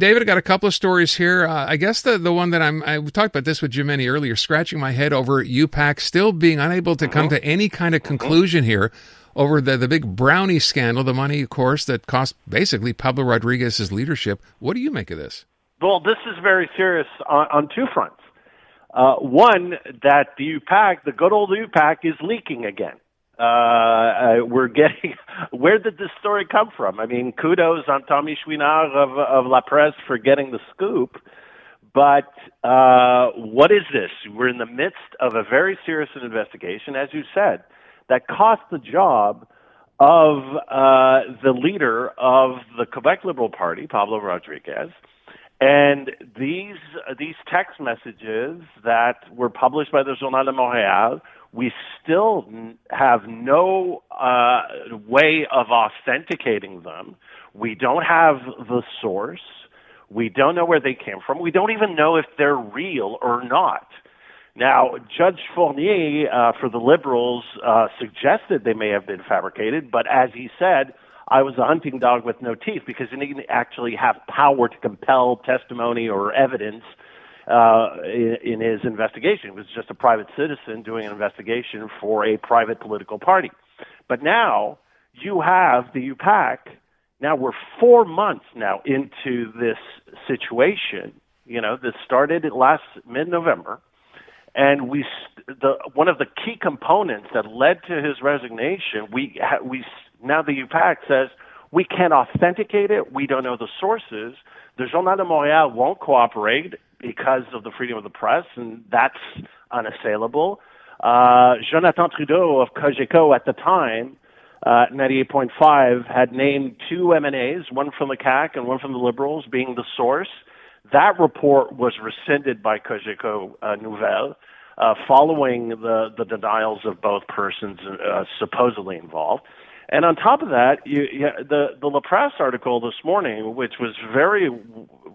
David, I got a couple of stories here. I guess the one that we talked about this with Jimmy earlier, scratching my head over UPAC still being unable to come to any kind of conclusion here over the big brownie scandal, the money, of course, that cost basically Pablo Rodriguez's leadership. What do you make of this? Well, this is very serious on two fronts. One, that the UPAC, the good old UPAC, is leaking again. Where did this story come from? I mean, kudos on Tommy Chouinard of La Presse for getting the scoop. But what is this? We're in the midst of a very serious investigation, as you said, that cost the job of the leader of the Quebec Liberal Party, Pablo Rodriguez. And these text messages that were published by the Journal de Montréal, we still have no way of authenticating them. We don't have the source. We don't know where they came from. We don't even know if they're real or not. Now, Judge Fournier for the Liberals suggested they may have been fabricated, but as he said, I was a hunting dog with no teeth because he didn't actually have power to compel testimony or evidence in his investigation. It was just a private citizen doing an investigation for a private political party. But now you have the UPAC. Now we're 4 months now into this situation. You know, this started last mid-November. And one of the key components that led to his resignation, now the UPAC says we can't authenticate it. We don't know the sources. The Journal de Montréal won't cooperate because of the freedom of the press, and that's unassailable. Jonathan Trudeau of Cogeco at the time, 98.5, had named two M&As, one from the CAQ and one from the Liberals, being the source. That report was rescinded by Cogeco Nouvelle following the denials of both persons supposedly involved. And on top of that, the La Presse article this morning, which was very,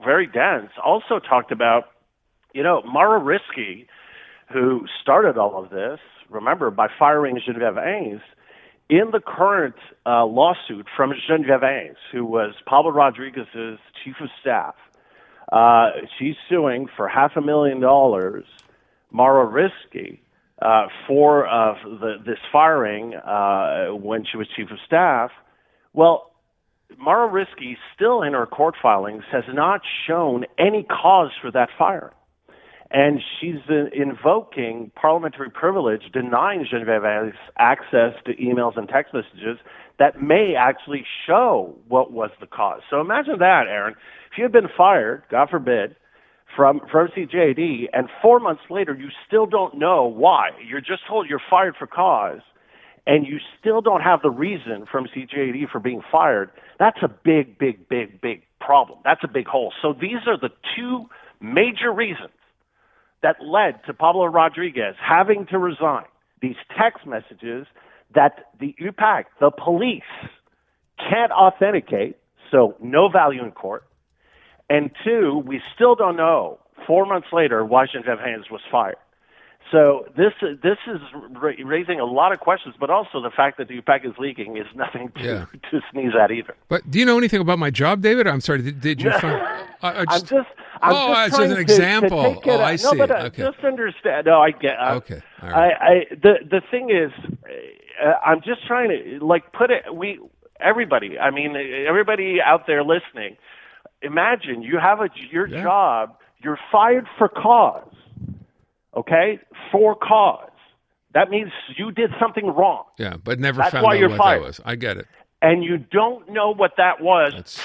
very dense, also talked about, Mauro Risky, who started all of this, remember, by firing Geneviève Haynes, in the current lawsuit from Geneviève Haynes, who was Pablo Rodriguez's chief of staff. She's suing for $500,000 Mauro Risky for this firing when she was chief of staff. Well, Mauro Risky, still in her court filings, has not shown any cause for that firing. And she's invoking parliamentary privilege, denying Geneviève Haynes access to emails and text messages that may actually show what was the cause. So imagine that, Aaron. If you had been fired, God forbid, from CJAD, and 4 months later you still don't know why. You're just told you're fired for cause, and you still don't have the reason from CJAD for being fired. That's a big, big, big, big problem. That's a big hole. So these are the two major reasons that led to Pablo Rodriguez having to resign. These text messages that the UPAC, the police, can't authenticate, so no value in court. And two, we still don't know, 4 months later, why Geneviève Haynes was fired. So this is raising a lot of questions, but also the fact that the UPAC is leaking is nothing to sneeze at either. But do you know anything about my job, David? I'm sorry, did you find... I'm just it's just an example. I see. No, but okay. Just understand. No, I get. Okay. All right. The thing is, I'm just trying to put it. Everybody out there listening, imagine you have your job. You're fired for cause. Okay, for cause. That means you did something wrong. Yeah, but never That's found why out you're what fired. that was. I get it. And you don't know what that was.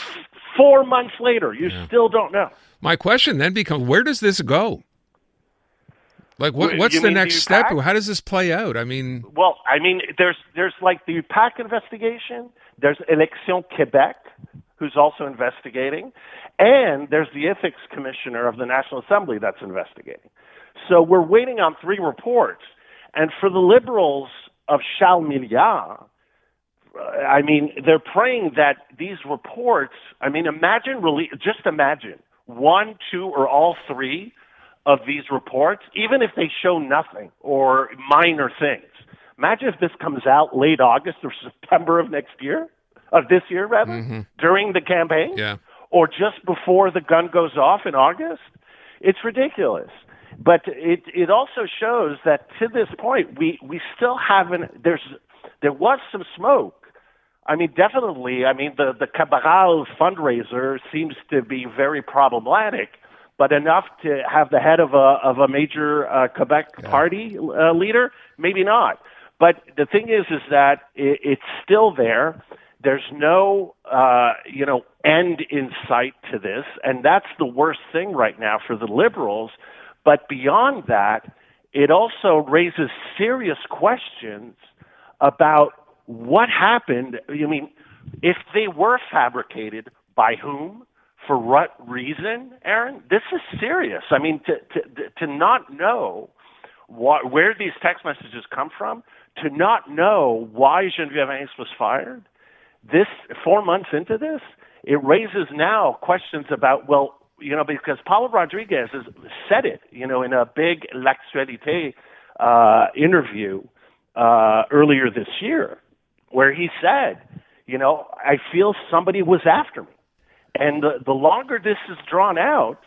4 months later, you still don't know. My question then becomes, where does this go? What's the next step? How does this play out? I mean... Well, there's like the UPAC investigation. There's Élection Québec, who's also investigating. And there's the ethics commissioner of the National Assembly that's investigating. So we're waiting on 3 reports. And for the Liberals of Charles Milliard, they're praying that these reports, just imagine 1, 2, or all 3 of these reports, even if they show nothing or minor things. Imagine if this comes out late August or September of this year, during the campaign. Yeah. or just before the gun goes off in August? It's ridiculous. But it also shows that to this point, we still haven't, there was some smoke. I mean, definitely, the Cabral fundraiser seems to be very problematic, but enough to have the head of a major Quebec party leader? Maybe not. But the thing is that it's still there. There's no, end in sight to this, and that's the worst thing right now for the Liberals. But beyond that, it also raises serious questions about what happened. I mean, if they were fabricated, by whom? For what reason, Aaron? This is serious. I mean, to not know where these text messages come from, to not know why Geneviève Hayes was fired, this 4 months into this, it raises now questions about, because Paulo Rodriguez has said it, in a big L'Actualité interview earlier this year, where he said, I feel somebody was after me. And the longer this is drawn out,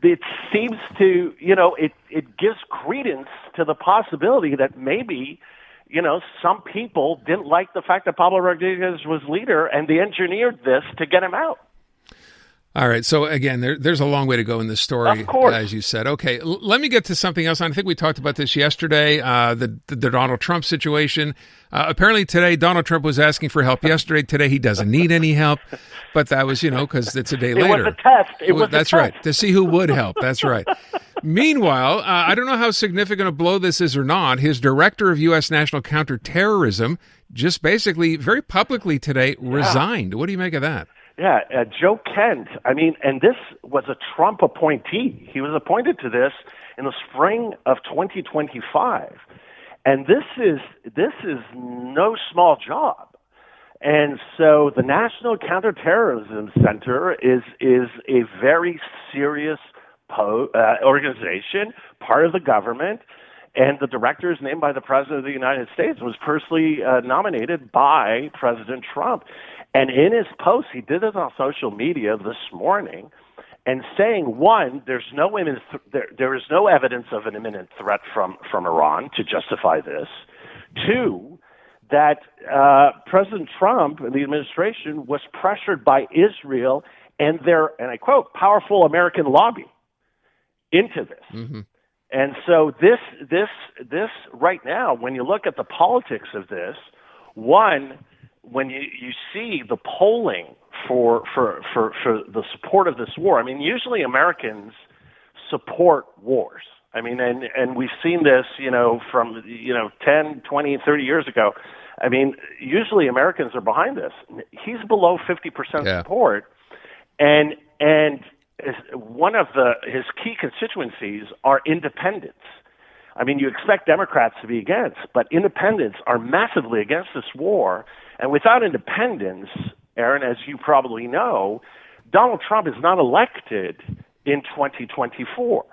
it seems to, it gives credence to the possibility that maybe, some people didn't like the fact that Pablo Rodriguez was leader, and they engineered this to get him out. All right. So, again, there's a long way to go in this story, as you said. Okay, let me get to something else. I think we talked about this yesterday, the Donald Trump situation. Apparently today, Donald Trump was asking for help yesterday. Today, he doesn't need any help. But that was, because it's a day later. It was a test. That's right, to see who would help. That's right. Meanwhile, I don't know how significant a blow this is or not. His director of U.S. National Counterterrorism just basically, very publicly today, resigned. What do you make of that? Yeah, Joe Kent. And this was a Trump appointee. He was appointed to this in the spring of 2025. And this is no small job. And so the National Counterterrorism Center is a very serious organization, part of the government, and the director is named by the President of the United States, was personally nominated by President Trump. And in his post, he did it on social media this morning, and saying, one, there is no evidence of an imminent threat from Iran to justify this. Two, that President Trump and the administration was pressured by Israel and their, and I quote, powerful American lobby into this. Mm-hmm. And so this right now, when you look at the politics of this, one, when you see the polling for the support of this war, usually Americans support wars. And we've seen this, from, 10, 20, 30 years ago. Usually Americans are behind this. He's below 50% support. And one of his key constituencies are independents. You expect Democrats to be against, but independents are massively against this war. And without independence, Aaron, as you probably know, Donald Trump is not elected in 2024.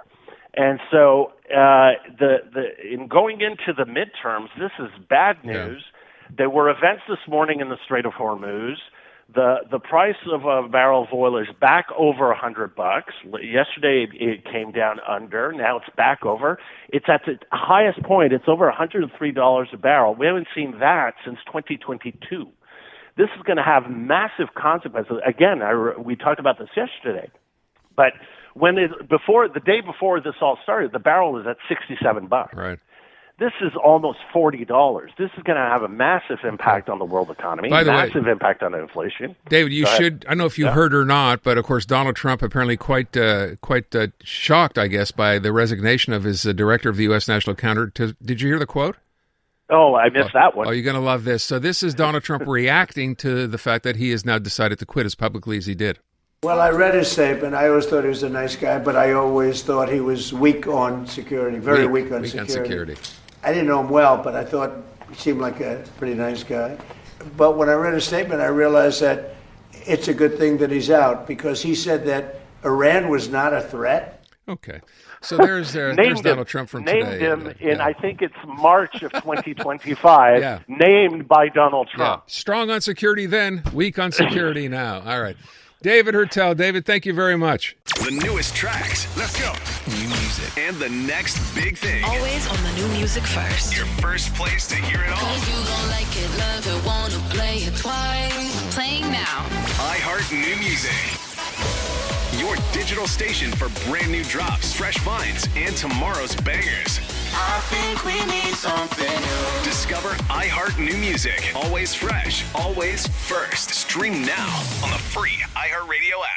And so in going into the midterms, this is bad news. Yeah. There were events this morning in the Strait of Hormuz. The price of a barrel of oil is back over $100. Yesterday it came down under. Now it's back over. It's at the highest point. It's over $103 a barrel. We haven't seen that since 2022. This is going to have massive consequences. Again, we talked about this yesterday. But the day before this all started, the barrel was at $67. Right. This is almost $40. This is going to have a massive impact on the world economy, massive impact on inflation. David, you should, I don't know if you heard or not, but of course Donald Trump apparently quite shocked, I guess, by the resignation of his director of the U.S. National Counter. Did you hear the quote? Oh, I missed that one. Oh, you're going to love this. So this is Donald Trump reacting to the fact that he has now decided to quit as publicly as he did. Well, I read his statement. I always thought he was a nice guy, but I always thought he was weak on security, very weak on security. I didn't know him well, but I thought he seemed like a pretty nice guy. But when I read his statement, I realized that it's a good thing that he's out, because he said that Iran was not a threat. Okay. So there's Donald Trump from today. Named him in, I think it's March of 2025, named by Donald Trump. Yeah. Strong on security then, weak on security now. All right. David Heurtel. David, thank you very much. The newest tracks. Let's go. New music. And the next big thing. Always on the new music first. Your first place to hear it all. 'Cause you gon' like it, love it, wanna play it twice. Playing now. iHeart New Music. Your digital station for brand new drops, fresh finds, and tomorrow's bangers. I think we need something new. Discover iHeart New Music. Always fresh, always first. Stream now on the free iHeartRadio app.